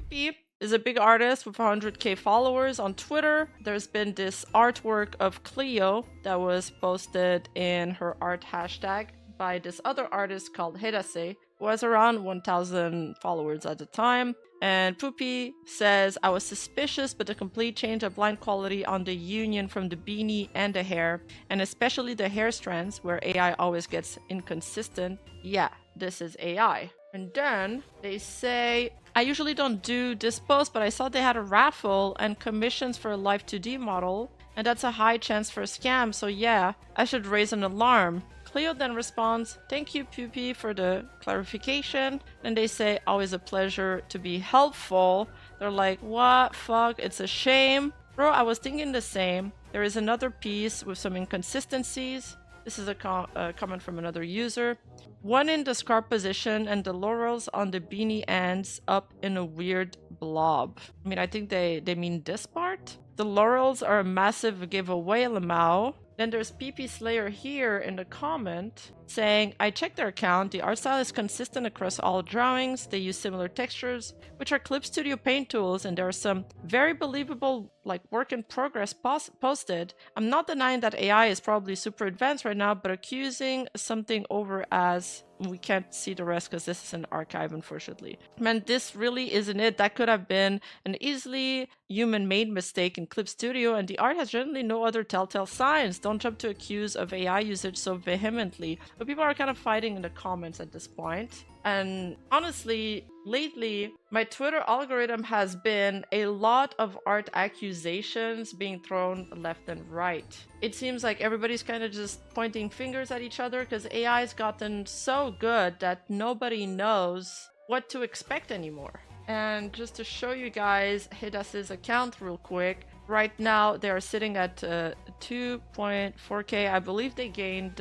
Poopy is a big artist with 100k followers on Twitter. There's been this artwork of Clio that was posted in her art hashtag by this other artist called Hedase, who has around 1,000 followers at the time. And Poopy says, I was suspicious, but the complete change of line quality on the union from the beanie and the hair, and especially the hair strands where AI always gets inconsistent. Yeah, this is AI. And then they say, I usually don't do this post, but I saw they had a raffle and commissions for a live 2D model, and that's a high chance for a scam, so yeah, I should raise an alarm. Clio then responds, thank you Poopy for the clarification. And they say, always a pleasure to be helpful. They're like, what? Fuck, it's a shame. Bro, I was thinking the same. There is another piece with some inconsistencies. This is a comment from another user. One in the scarf position and the laurels on the beanie ends up in a weird blob. I mean, I think they mean this part. The laurels are a massive giveaway, Lamau. Then there's PP Slayer here in the comment saying, I checked their account, the art style is consistent across all drawings, they use similar textures, which are Clip Studio Paint tools, and there are some very believable like work in progress posted. I'm not denying that AI is probably super advanced right now, but accusing something over as we can't see the rest because this is an archive, unfortunately. Man, this really isn't it. That could have been an easily human-made mistake in Clip Studio, and the art has generally no other telltale signs. Don't jump to accuse of AI usage so vehemently. But people are kind of fighting in the comments at this point. And honestly, lately, my Twitter algorithm has been a lot of art accusations being thrown left and right. It seems like everybody's kind of just pointing fingers at each other because AI's gotten so good that nobody knows what to expect anymore. And just to show you guys Hidase's account real quick, right now they are sitting at 2.4k. I believe they gained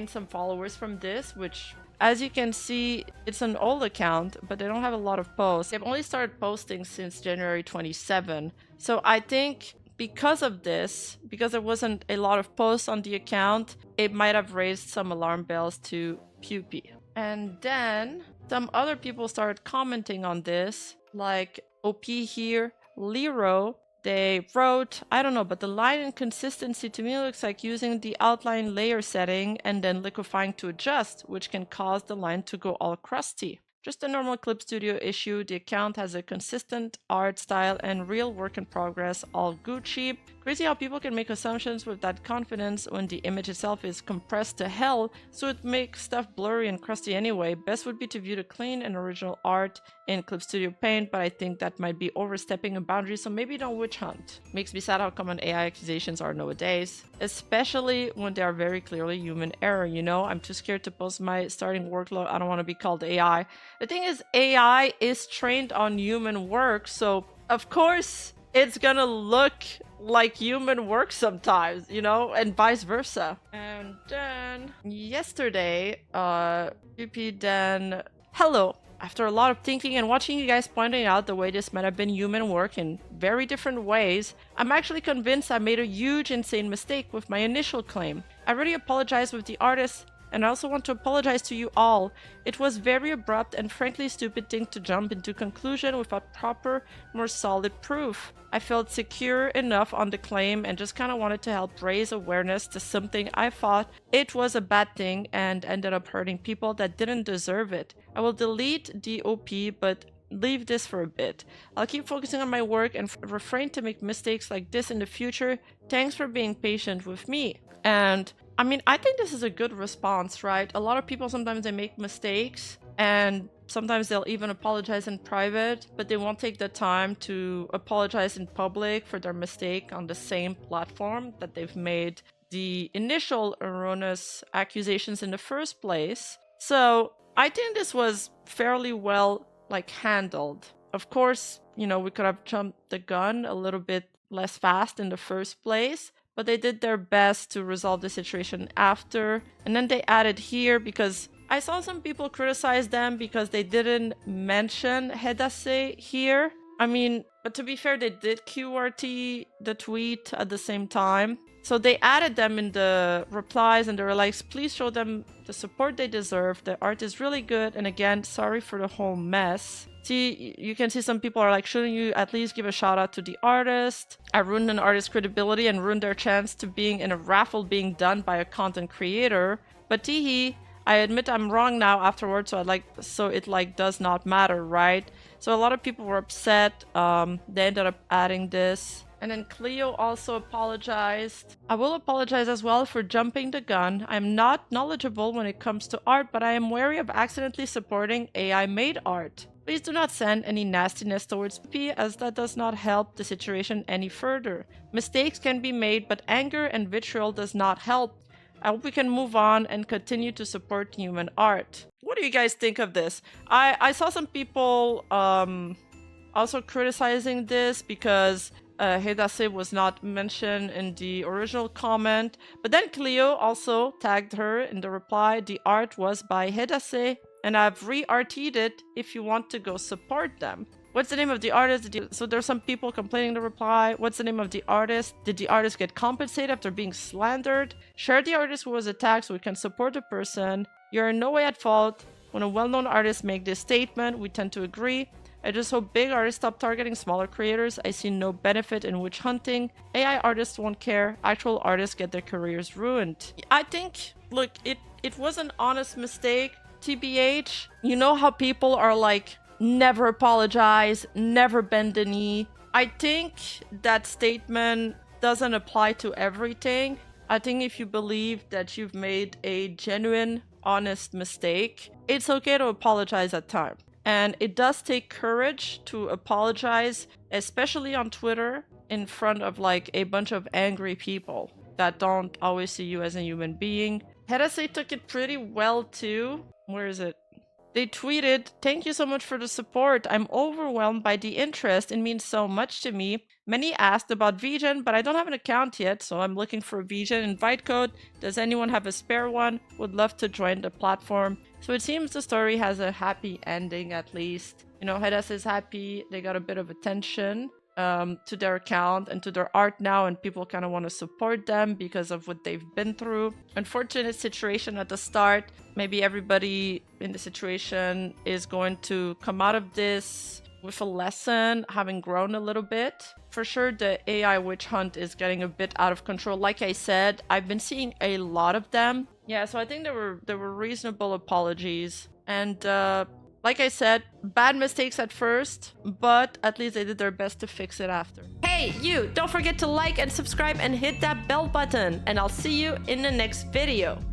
some followers from this, which, as you can see, it's an old account, but they don't have a lot of posts. They've only started posting since January 27. So I think because of this, because there wasn't a lot of posts on the account, it might have raised some alarm bells to Poopy. And then some other people started commenting on this, like OP here, Lero. They wrote, I don't know, but the line inconsistency to me looks like using the outline layer setting and then liquefying to adjust, which can cause the line to go all crusty. Just a normal Clip Studio issue. The account has a consistent art style and real work in progress, all Gucci. Crazy how people can make assumptions with that confidence when the image itself is compressed to hell, so it makes stuff blurry and crusty anyway. Best would be to view the clean and original art in Clip Studio Paint, but I think that might be overstepping a boundary, so maybe don't witch hunt. Makes me sad how common AI accusations are nowadays, especially when they are very clearly human error, you know? I'm too scared to post my starting workload. I don't want to be called AI. The thing is, AI is trained on human work, so of course it's gonna look like human work sometimes, you know, and vice versa. And then yesterday, PP then, hello. After a lot of thinking and watching you guys pointing out the way this might have been human work in very different ways, I'm actually convinced I made a huge, insane mistake with my initial claim. I already apologized with the artist, and I also want to apologize to you all. It was very abrupt and frankly stupid thing to jump into conclusion without proper, more solid proof. I felt secure enough on the claim and just kind of wanted to help raise awareness to something I thought it was a bad thing and ended up hurting people that didn't deserve it. I will delete the OP, but leave this for a bit. I'll keep focusing on my work and refrain to make mistakes like this in the future. Thanks for being patient with me. And I mean, I think this is a good response, right? A lot of people sometimes they make mistakes and sometimes they'll even apologize in private, but they won't take the time to apologize in public for their mistake on the same platform that they've made the initial erroneous accusations in the first place. So I think this was fairly well handled. Of course, you know, we could have jumped the gun a little bit less fast in the first place, but they did their best to resolve the situation after. And then they added here because I saw some people criticize them because they didn't mention Hedase here. I mean, but to be fair, they did QRT the tweet at the same time. So they added them in the replies and they were like, please show them the support they deserve. The art is really good. And again, sorry for the whole mess. See, you can see some people are like, shouldn't you at least give a shout out to the artist? I ruined an artist's credibility and ruined their chance to being in a raffle being done by a content creator. But teehee, I admit I'm wrong now afterwards, so it like does not matter, right? So a lot of people were upset. They ended up adding this. And then Clio also apologized. I will apologize as well for jumping the gun. I'm not knowledgeable when it comes to art, but I am wary of accidentally supporting AI-made art. Please do not send any nastiness towards P, as that does not help the situation any further. Mistakes can be made, but anger and vitriol does not help. I hope we can move on and continue to support human art. What do you guys think of this? I saw some people also criticizing this because Hedase was not mentioned in the original comment, but then Clio also tagged her in the reply. The art was by Hedase, and I've re-arted it if you want to go support them. What's the name of the artist? So there's some people complaining the reply. What's the name of the artist? Did the artist get compensated after being slandered? Share the artist who was attacked so we can support the person. You're in no way at fault. When a well-known artist makes this statement, we tend to agree. I just hope big artists stop targeting smaller creators. I see no benefit in witch hunting. AI artists won't care. Actual artists get their careers ruined. I think, look, it was an honest mistake. TBH, you know how people are like, never apologize, never bend the knee. I think that statement doesn't apply to everything. I think if you believe that you've made a genuine, honest mistake, it's okay to apologize at times. And it does take courage to apologize, especially on Twitter, in front of like a bunch of angry people that don't always see you as a human being. Hedase took it pretty well too. Where is it? They tweeted, "Thank you so much for the support. I'm overwhelmed by the interest. It means so much to me. Many asked about VGen, but I don't have an account yet, so I'm looking for a VGen invite code. Does anyone have a spare one? Would love to join the platform." So it seems the story has a happy ending at least. You know, Hedase is happy. They got a bit of attention to their account and to their art now, and people kind of want to support them because of what they've been through. Unfortunate situation at the start. Maybe everybody in the situation is going to come out of this with a lesson, having grown a little bit. For sure, the AI witch hunt is getting a bit out of control. Like I said, I've been seeing a lot of them. Yeah, so I think there were reasonable apologies. And like I said, bad mistakes at first, but at least they did their best to fix it after. Hey, you! Don't forget to like and subscribe and hit that bell button, and I'll see you in the next video.